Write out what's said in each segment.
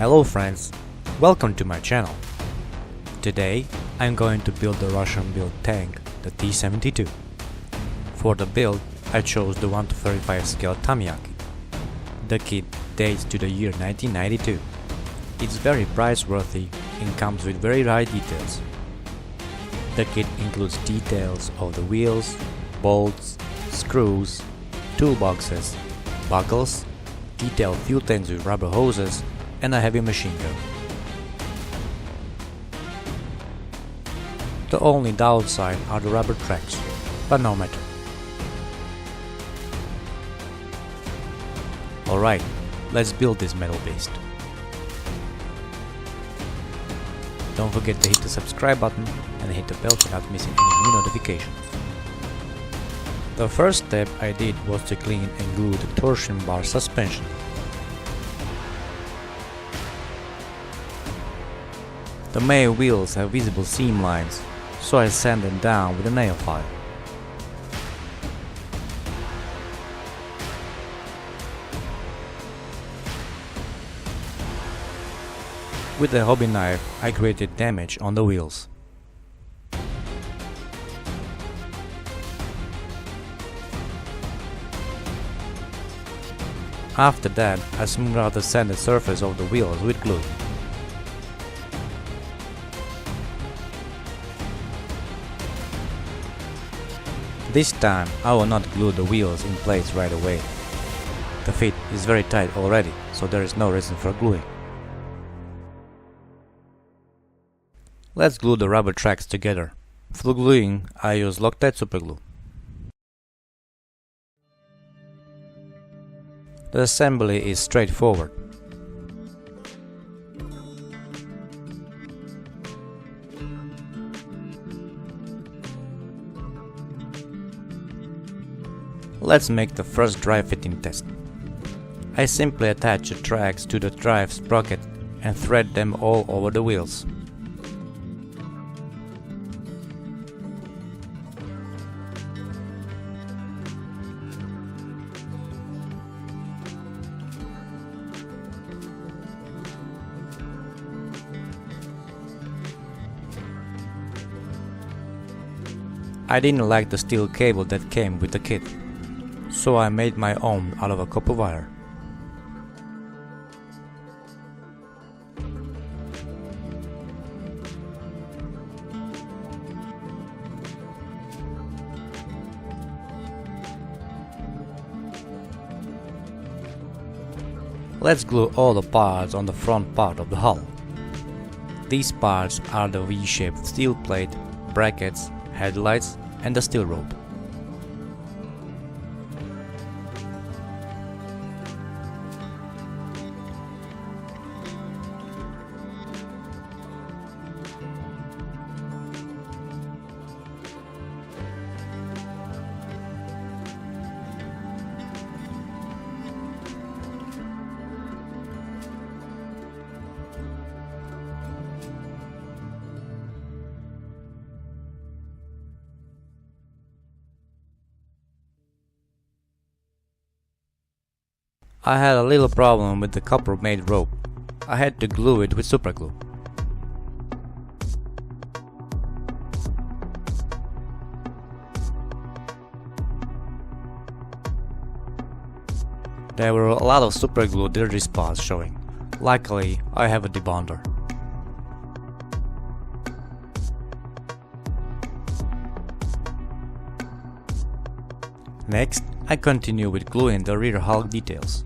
Hello friends, welcome to my channel. Today I'm going to build the Russian built tank, the T-72. For the build I chose the 1:35 scale Tamiya kit. The kit dates to the year 1992. It's very price-worthy and comes with very rare details. The kit includes details of the wheels, bolts, screws, toolboxes, buckles, detailed fuel tanks with rubber hoses, and a heavy machine gun. The only downside are the rubber tracks, but no matter. Alright, let's build this metal beast. Don't forget to hit the subscribe button and hit the bell to not miss any new notifications. The first step I did was to clean and glue the torsion bar suspension. The main wheels have visible seam lines, so I sand them down with a nail file. With a hobby knife, I created damage on the wheels. After that, I smoothed out the sanded surface of the wheels with glue. This time, I will not glue the wheels in place right away. The fit is very tight already, so there is no reason for gluing. Let's glue the rubber tracks together. For gluing, I use Loctite superglue. The assembly is straightforward. Let's make the first drive fitting test. I simply attach the tracks to the drive sprocket and thread them all over the wheels. I didn't like the steel cable that came with the kit, so I made my own out of a copper wire. Let's glue all the parts on the front part of the hull. These parts are the V-shaped steel plate, brackets, headlights, and the steel rope. I had a little problem with the copper made rope. I had to glue it with superglue. There were a lot of superglue dirty spots showing. Luckily, I have a debonder. Next, I continue with gluing the rear hull details.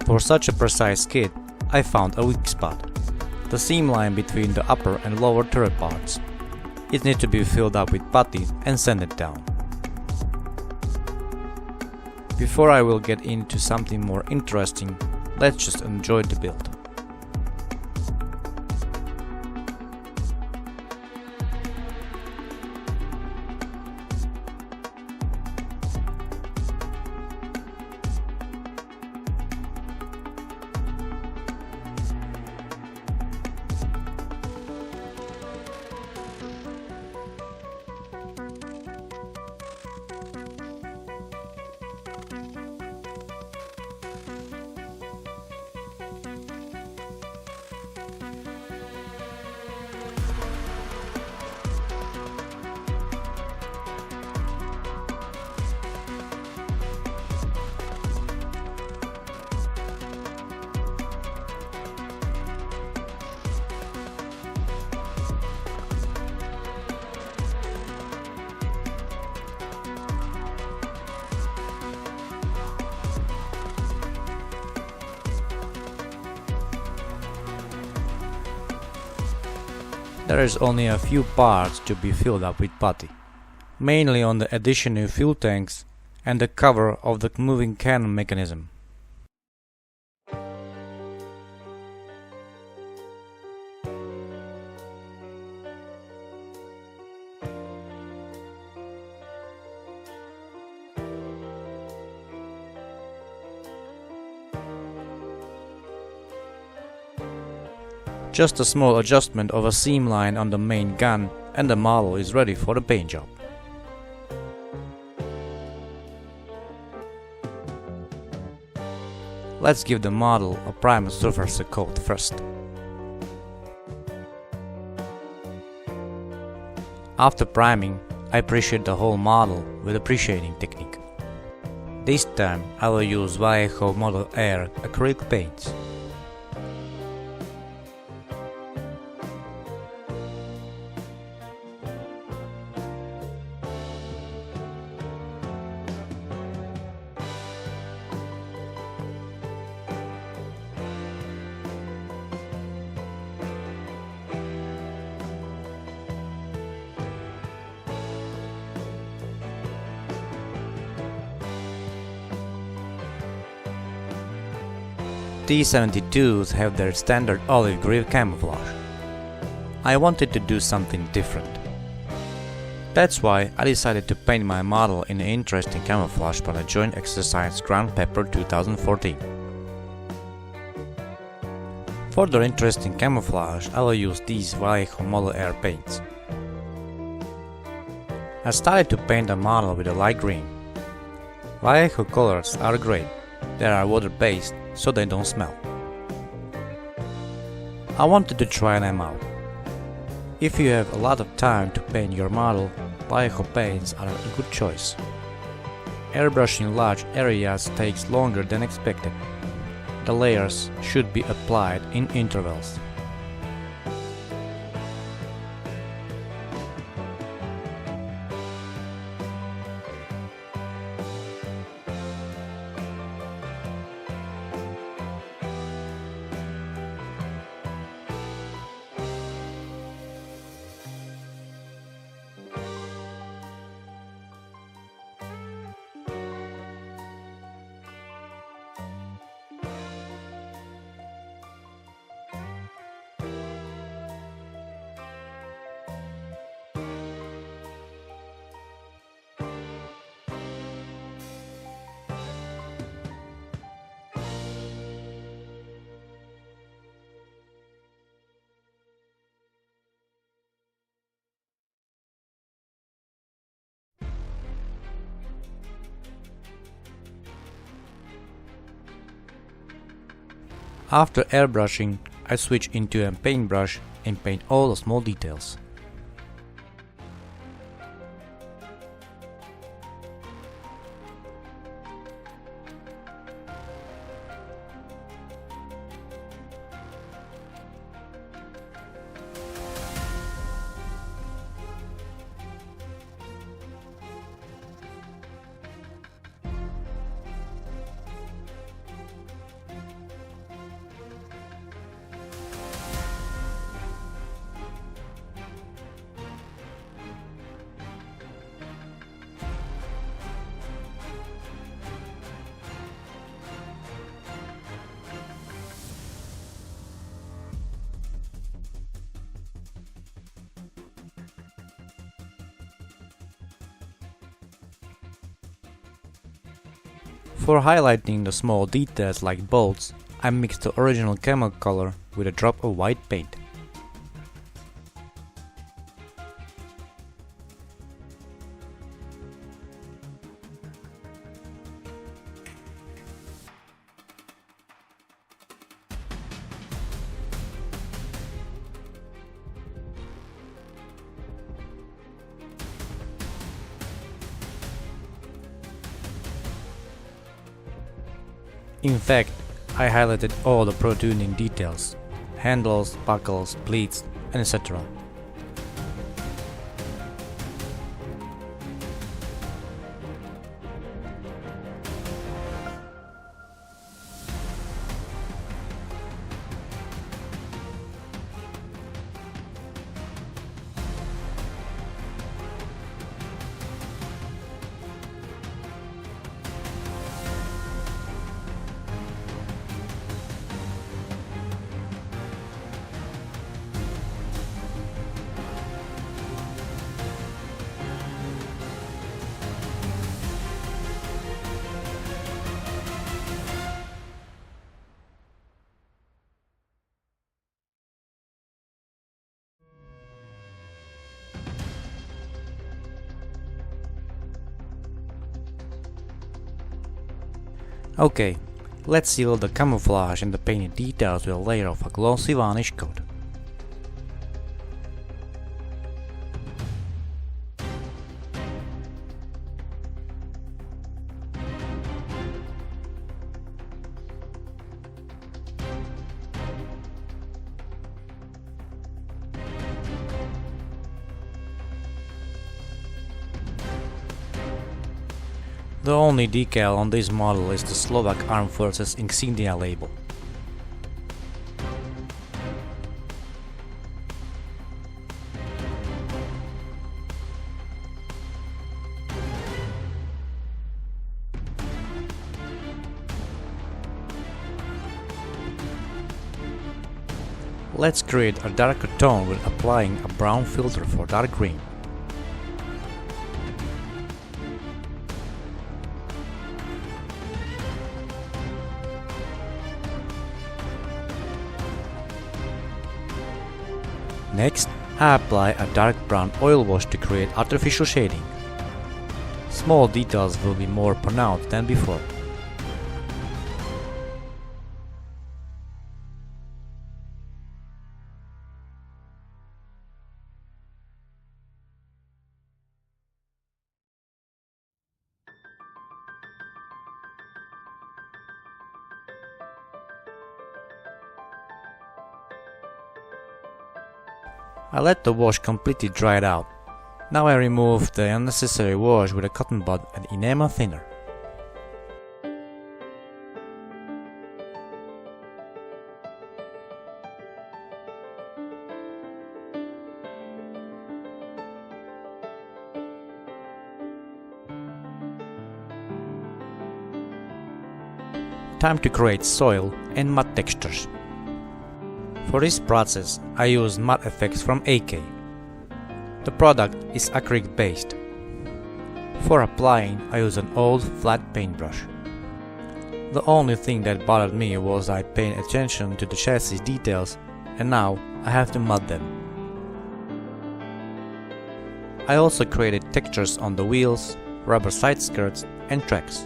For such a precise kit, I found a weak spot, the seam line between the upper and lower turret parts. It needs to be filled up with putty and sanded down. Before I will get into something more interesting, let's just enjoy the build. There is only a few parts to be filled up with putty, mainly on the additional fuel tanks and the cover of the moving cannon mechanism. Just a small adjustment of a seam line on the main gun and the model is ready for the paint job. Let's give the model a primer surface coat first. After priming, I appreciate the whole model with a pre-shading technique. This time I will use Vallejo Model Air acrylic paints. T-72s have their standard olive green camouflage. I wanted to do something different. That's why I decided to paint my model in an interesting camouflage for the Joint Exercise Ground Pepper 2014. For the interesting camouflage, I will use these Vallejo Model Air paints. I started to paint the model with a light green. Vallejo colors are great. They are water-based, so they don't smell. I wanted to try them out. If you have a lot of time to paint your model, Vallejo paints are a good choice. Airbrushing large areas takes longer than expected. The layers should be applied in intervals. After airbrushing, I switch into a paintbrush and paint all the small details. For highlighting the small details like bolts, I mixed the original camel color with a drop of white paint. In fact, I highlighted all the protruding details, handles, buckles, pleats, and etc. Okay, let's seal the camouflage and the painted details with a layer of a glossy varnish coat. The only decal on this model is the Slovak Armed Forces insignia label. Let's create a darker tone with applying a brown filter for dark green. Next, I apply a dark brown oil wash to create artificial shading. Small details will be more pronounced than before. I let the wash completely dry it out. Now I remove the unnecessary wash with a cotton bud and enamel thinner. Time to create soil and mud textures. For this process, I use mud effects from AK. The product is acrylic based. For applying, I use an old flat paintbrush. The only thing that bothered me was I paid attention to the chassis details and now I have to mud them. I also created textures on the wheels, rubber side skirts and tracks.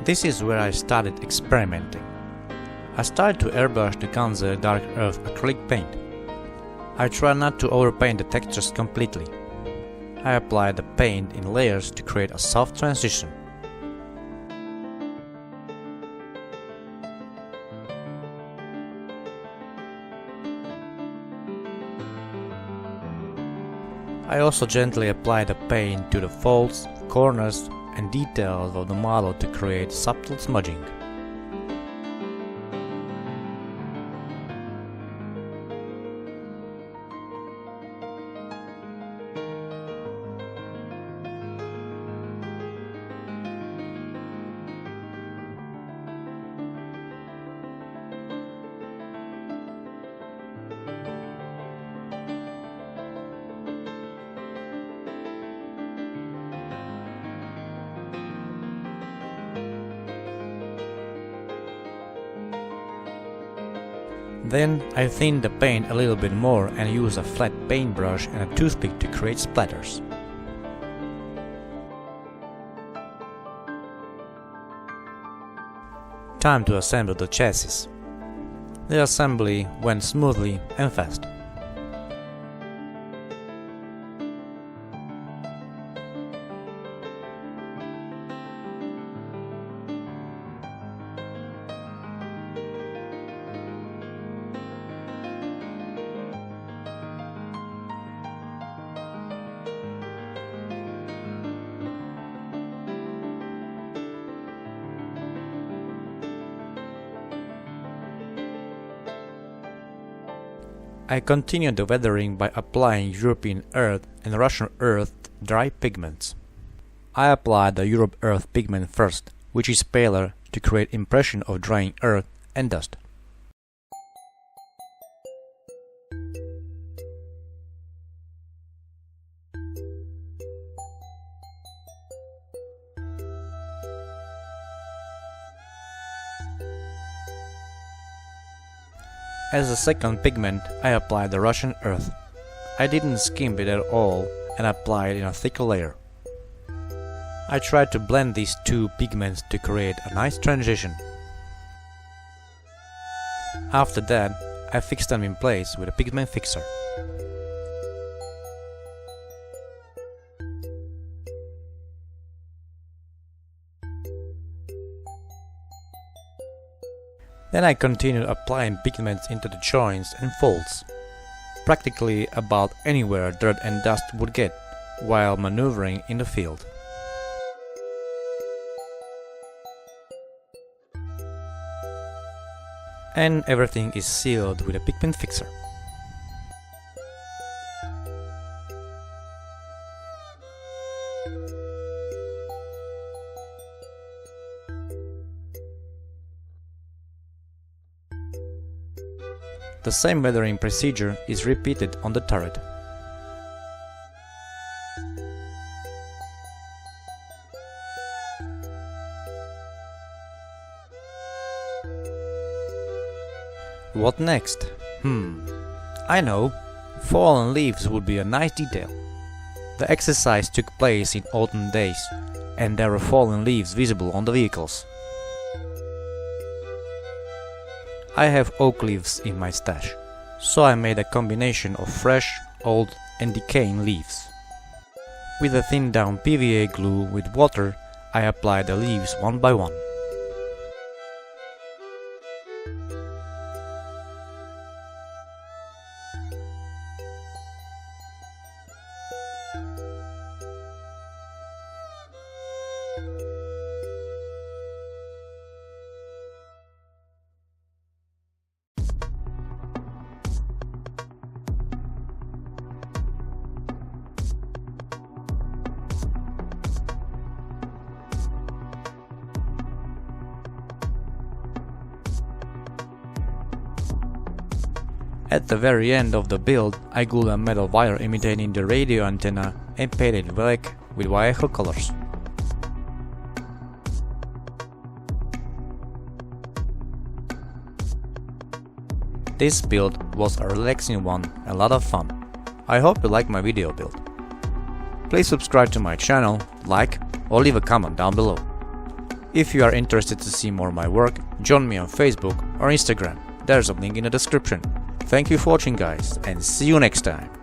This is where I started experimenting. I started to airbrush the Ganze Dark Earth acrylic paint. I try not to overpaint the textures completely. I apply the paint in layers to create a soft transition. I also gently apply the paint to the folds, corners and details of the model to create subtle smudging. Then I thin the paint a little bit more and use a flat paintbrush and a toothpick to create splatters. Time to assemble the chassis. The assembly went smoothly and fast. I continued the weathering by applying European Earth and Russian Earth dry pigments. I applied the Europe Earth pigment first, which is paler, to create impression of drying earth and dust. As a second pigment, I applied the Russian earth. I didn't skimp it at all and applied in a thicker layer. I tried to blend these two pigments to create a nice transition. After that, I fixed them in place with a pigment fixer. Then I continued applying pigments into the joints and folds, practically about anywhere dirt and dust would get, while maneuvering in the field. And everything is sealed with a pigment fixer. The same weathering procedure is repeated on the turret. What next? I know. Fallen leaves would be a nice detail. The exercise took place in autumn days, and there were fallen leaves visible on the vehicles. I have oak leaves in my stash, so I made a combination of fresh, old and decaying leaves. With a thin down PVA glue with water, I applied the leaves one by one. At the very end of the build, I glued a metal wire imitating the radio antenna and painted it black with Vallejo colors. This build was a relaxing one and a lot of fun. I hope you like my video build. Please subscribe to my channel, like or leave a comment down below. If you are interested to see more of my work, join me on Facebook or Instagram. There's a link in the description. Thank you for watching guys, and see you next time.